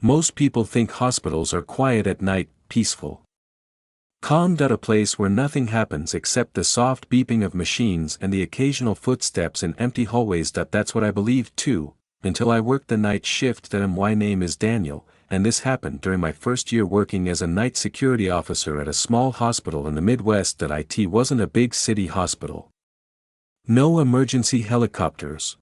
Most people think hospitals are quiet at night, peaceful. Calm. A place where nothing happens except the soft beeping of machines and the occasional footsteps in empty hallways. That's what I believed too, until I worked the night shift. My name is Daniel, and this happened during my first year working as a night security officer at a small hospital in the Midwest. It wasn't a big city hospital. No emergency helicopters.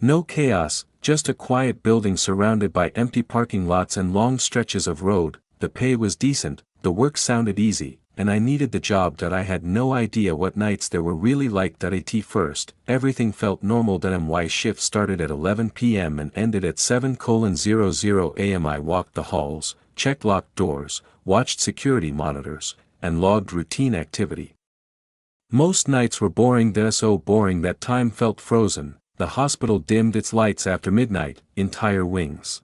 No chaos, just a quiet building surrounded by empty parking lots and long stretches of road. The pay was decent, the work sounded easy, and I needed the job. I had no idea what nights there were really like. At first, everything felt normal. My shift started at 11 p.m. and ended at 7:00 a.m. I walked the halls, checked locked doors, watched security monitors, and logged routine activity. Most nights were boring. So boring that time felt frozen. The hospital dimmed its lights after midnight, entire wings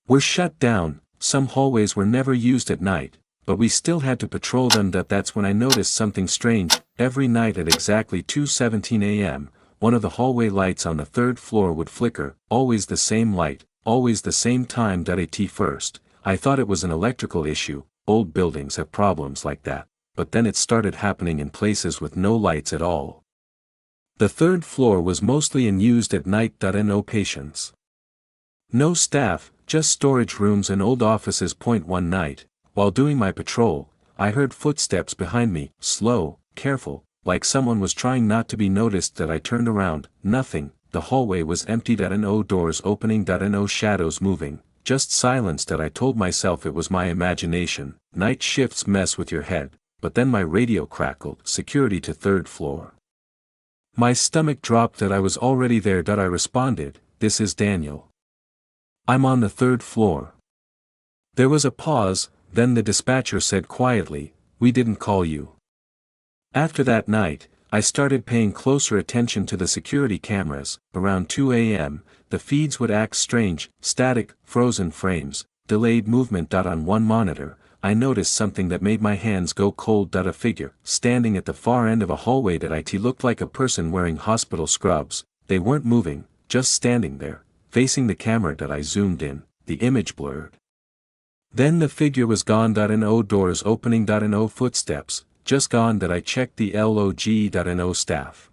were shut down. Some hallways were never used at night, but we still had to patrol them. That's when I noticed something strange. Every night at exactly 2:17 a.m., one of the hallway lights on the third floor would flicker, always the same light, always the same time. At first, I thought it was an electrical issue. Old buildings have problems like that, but then it started happening in places with no lights at all. The third floor was mostly unused at night. No patients. No staff, just storage rooms and old offices. One night, while doing my patrol, I heard footsteps behind me, slow, careful, like someone was trying not to be noticed. I turned around, nothing, the hallway was empty. No doors opening. No shadows moving, just silence. I told myself it was my imagination. Night shifts mess with your head, but then my radio crackled, security to third floor. My stomach dropped. I was already there. I responded, "This is Daniel. I'm on the third floor." There was a pause, then the dispatcher said quietly, "We didn't call you." After that night, I started paying closer attention to the security cameras. Around 2 a.m., the feeds would act strange, static, frozen frames, delayed movement. On one monitor, I noticed something that made my hands go cold. A figure, standing at the far end of a hallway. It looked like a person wearing hospital scrubs. They weren't moving, just standing there, facing the camera. I zoomed in, the image blurred. Then the figure was gone. No doors opening. No footsteps, just gone. I checked the log. No staff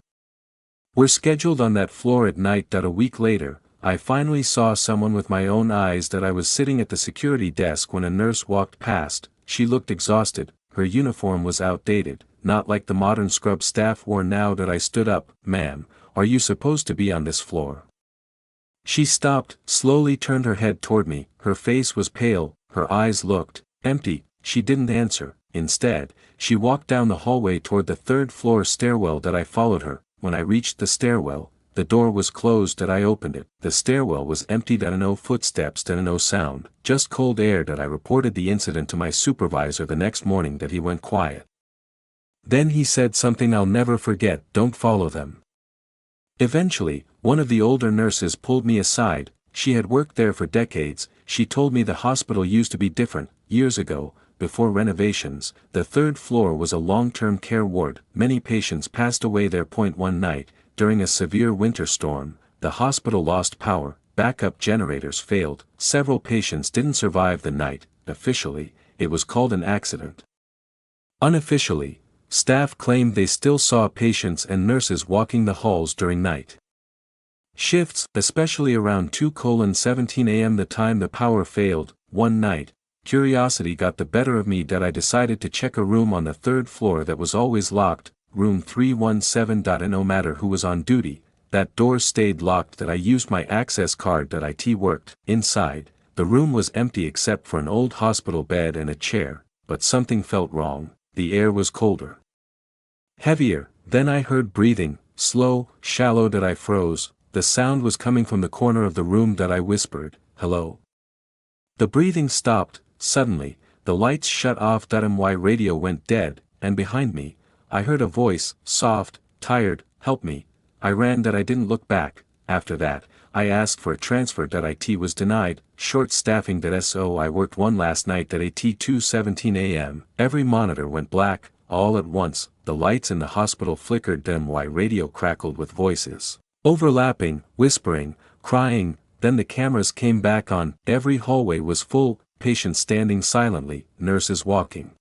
were scheduled on that floor at night. A week later, I finally saw someone with my own eyes. I was sitting at the security desk when a nurse walked past. She looked exhausted, her uniform was outdated, not like the modern scrub staff wore now. I stood up, "Ma'am, are you supposed to be on this floor?" She stopped, slowly turned her head toward me. Her face was pale, her eyes looked empty. She didn't answer. Instead, she walked down the hallway toward the third floor stairwell. I followed her. When I reached the stairwell, the door was closed. I opened it. The stairwell was empty. No footsteps. No sound, just cold air. I reported the incident to my supervisor the next morning. He went quiet. Then he said something I'll never forget: "Don't follow them." Eventually, one of the older nurses pulled me aside. She had worked there for decades. She told me the hospital used to be different. Years ago, before renovations, the third floor was a long-term care ward. Many patients passed away there. One night, during a severe winter storm, the hospital lost power, backup generators failed, several patients didn't survive the night. Officially, it was called an accident. Unofficially, staff claimed they still saw patients and nurses walking the halls during night shifts, especially around 2:17 a.m. the time the power failed. One night, curiosity got the better of me. I decided to check a room on the third floor that was always locked, room 317. No matter who was on duty, that door stayed locked. I used my access card. It worked. Inside, the room was empty except for an old hospital bed and a chair, but something felt wrong. The air was colder, heavier. Then I heard breathing, slow, shallow. I froze. The sound was coming from the corner of the room. I whispered, "Hello." The breathing stopped. Suddenly, the lights shut off. My radio went dead, and behind me, I heard a voice, soft, tired, "Help me." I ran. I didn't look back. After that, I asked for a transfer. It was denied. Short staffing. So I worked one last night. At 2:17 a.m., every monitor went black. All at once, the lights in the hospital flickered. My radio crackled with voices, overlapping, whispering, crying. then the cameras came back on, every hallway was full, patients standing silently, nurses walking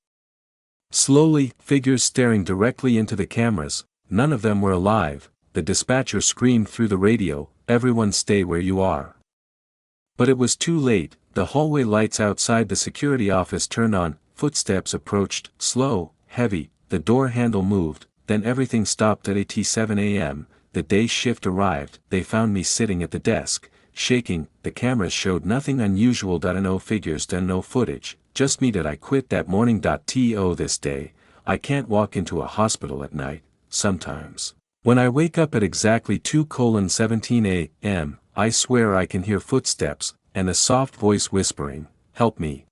slowly, figures staring directly into the cameras, none of them were alive. The dispatcher screamed through the radio, "Everyone stay where you are." But it was too late, the hallway lights outside the security office turned on, footsteps approached, slow, heavy, the door handle moved, then everything stopped at 7 a.m., the day shift arrived, they found me sitting at the desk, shaking, the cameras showed nothing unusual. No figures, no footage, just me. Did I quit that morning? To this day, I can't walk into a hospital at night, sometimes. When I wake up at exactly 2:17 a.m., I swear I can hear footsteps, and a soft voice whispering, "Help me."